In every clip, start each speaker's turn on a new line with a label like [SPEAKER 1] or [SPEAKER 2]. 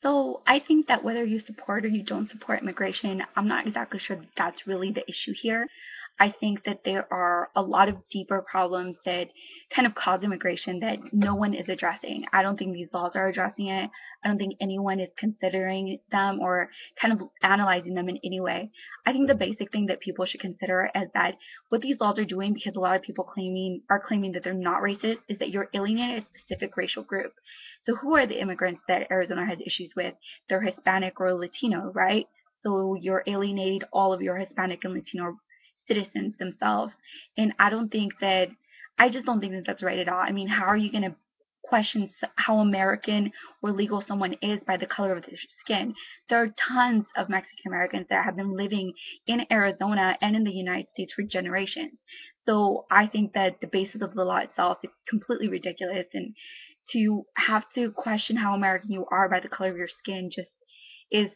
[SPEAKER 1] So I think that whether you support or you don't support immigration, I'm not exactly sure that that's really the issue here. I think that there are a lot of deeper problems that kind of cause immigration that no one is addressing. I don't think these laws are addressing it. I don't think anyone is considering them or kind of analyzing them in any way. I think the basic thing that people should consider is that what these laws are doing, because a lot of people claiming that they're not racist, is that you're alienating a specific racial group. So who are the immigrants that Arizona has issues with? They're Hispanic or Latino, right? So you're alienating all of your Hispanic and Latino citizens themselves. And I just don't think that that's right at all. I mean, how are you going to question how American or legal someone is by the color of their skin? There are tons of Mexican Americans that have been living in Arizona and in the United States for generations. So I think that the basis of the law itself is completely ridiculous, and to have to question how American you are by the color of your skin just is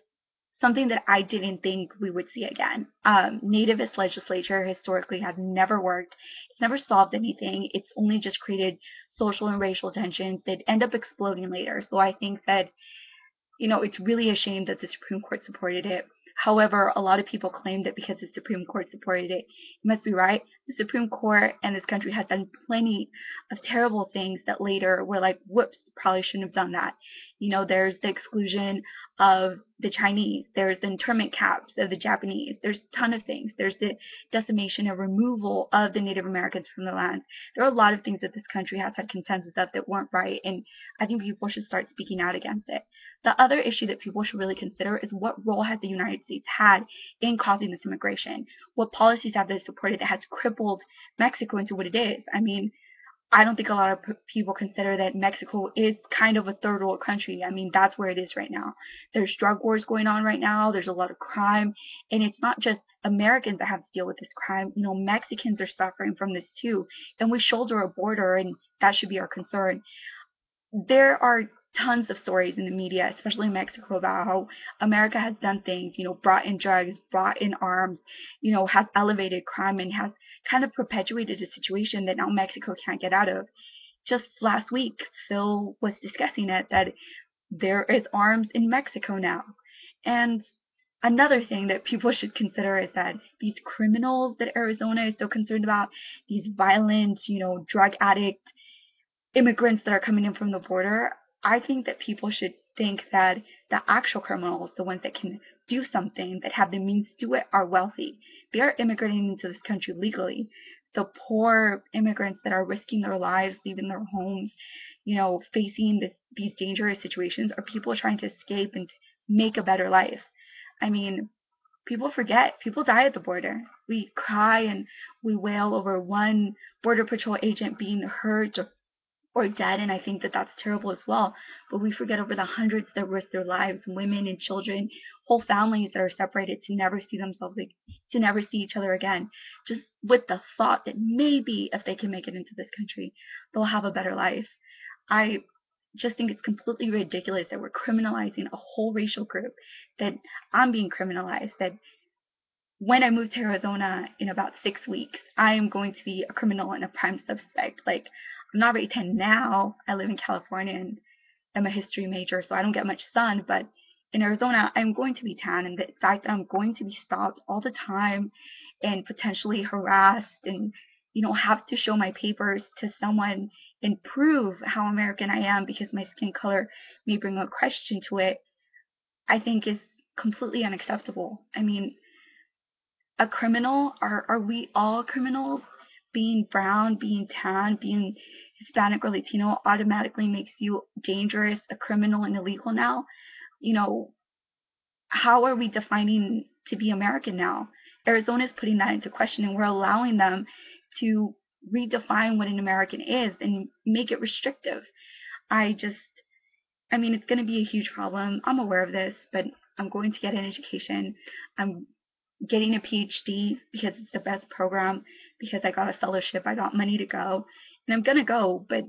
[SPEAKER 1] something that I didn't think we would see again. Nativist legislature historically has never worked. It's never solved anything. It's only just created social and racial tensions that end up exploding later. So I think that it's really a shame that the Supreme Court supported it. However, a lot of people claim that because the Supreme Court supported it, it must be right. The Supreme Court and this country has done plenty of terrible things that later were like, whoops, probably shouldn't have done that. There's the exclusion of the Chinese, there's the internment caps of the Japanese, there's a ton of things. There's the decimation and removal of the Native Americans from the land. There are a lot of things that this country has had consensus of that weren't right, and I think people should start speaking out against it. The other issue that people should really consider is what role has the United States had in causing this immigration? What policies have they supported that has crippled Mexico into what it is? I mean, I don't think a lot of people consider that Mexico is kind of a third world country. I mean, that's where it is right now. There's drug wars going on right now. There's a lot of crime. And it's not just Americans that have to deal with this crime. Mexicans are suffering from this too. And we shoulder a border, and that should be our concern. There are tons of stories in the media, especially in Mexico, about how America has done things, brought in drugs, brought in arms, has elevated crime and has kind of perpetuated a situation that now Mexico can't get out of. Just last week, Phil was discussing it, that there is arms in Mexico now. And another thing that people should consider is that these criminals that Arizona is so concerned about, these violent, drug addict immigrants that are coming in from the border, I think that people should think that the actual criminals, the ones that can do something, that have the means to do it, are wealthy. They are immigrating into this country legally. The poor immigrants that are risking their lives, leaving their homes, facing these dangerous situations, are people trying to escape and make a better life. I mean, people forget. People die at the border. We cry and we wail over one Border Patrol agent being hurt or dead, and I think that that's terrible as well. But we forget over the hundreds that risk their lives, women and children, whole families that are separated to never see themselves, to never see each other again, just with the thought that maybe if they can make it into this country, they'll have a better life. I just think it's completely ridiculous that we're criminalizing a whole racial group, that I'm being criminalized, that when I move to Arizona in about 6 weeks, I am going to be a criminal and a prime suspect. Like, I'm not very tan now. I live in California and I'm a history major, so I don't get much sun. But in Arizona, I'm going to be tan. And the fact that I'm going to be stopped all the time and potentially harassed and, have to show my papers to someone and prove how American I am because my skin color may bring a question to it, I think is completely unacceptable. I mean, a criminal? Are we all criminals? Being brown, being tan, being Hispanic or Latino automatically makes you dangerous, a criminal, and illegal now? You know, how are we defining to be American now? Arizona is putting that into question, and we're allowing them to redefine what an American is and make it restrictive. I just, I mean, it's going to be a huge problem. I'm aware of this, but I'm going to get an education. I'm getting a PhD because it's the best program, because I got a fellowship, I got money to go, and I'm gonna go. But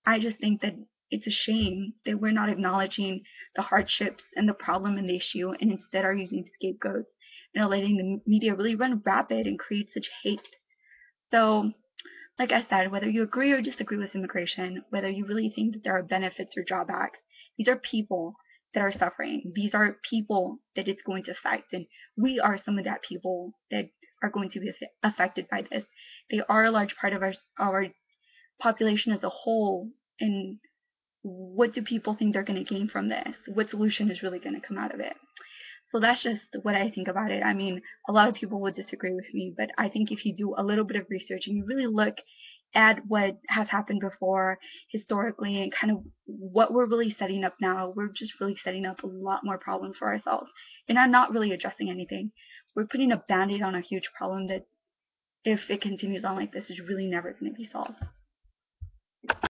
[SPEAKER 1] I just think that it's a shame that we're not acknowledging the hardships and the problem and the issue, and instead are using scapegoats and are letting the media really run rapid and create such hate. So, like I said, whether you agree or disagree with immigration, whether you really think that there are benefits or drawbacks, these are people. that are suffering. These are people that it's going to affect, and we are some of that people that are going to be affected by this. They are a large part of our population as a whole, and what do people think they're going to gain from this? What solution is really going to come out of it? So that's just what I think about it. I mean, a lot of people would disagree with me, but I think if you do a little bit of research and you really look at what has happened before historically and kind of what we're really setting up now, we're just really setting up a lot more problems for ourselves and are not really addressing anything. We're putting a band-aid on a huge problem that, if it continues on like this, is really never going to be solved.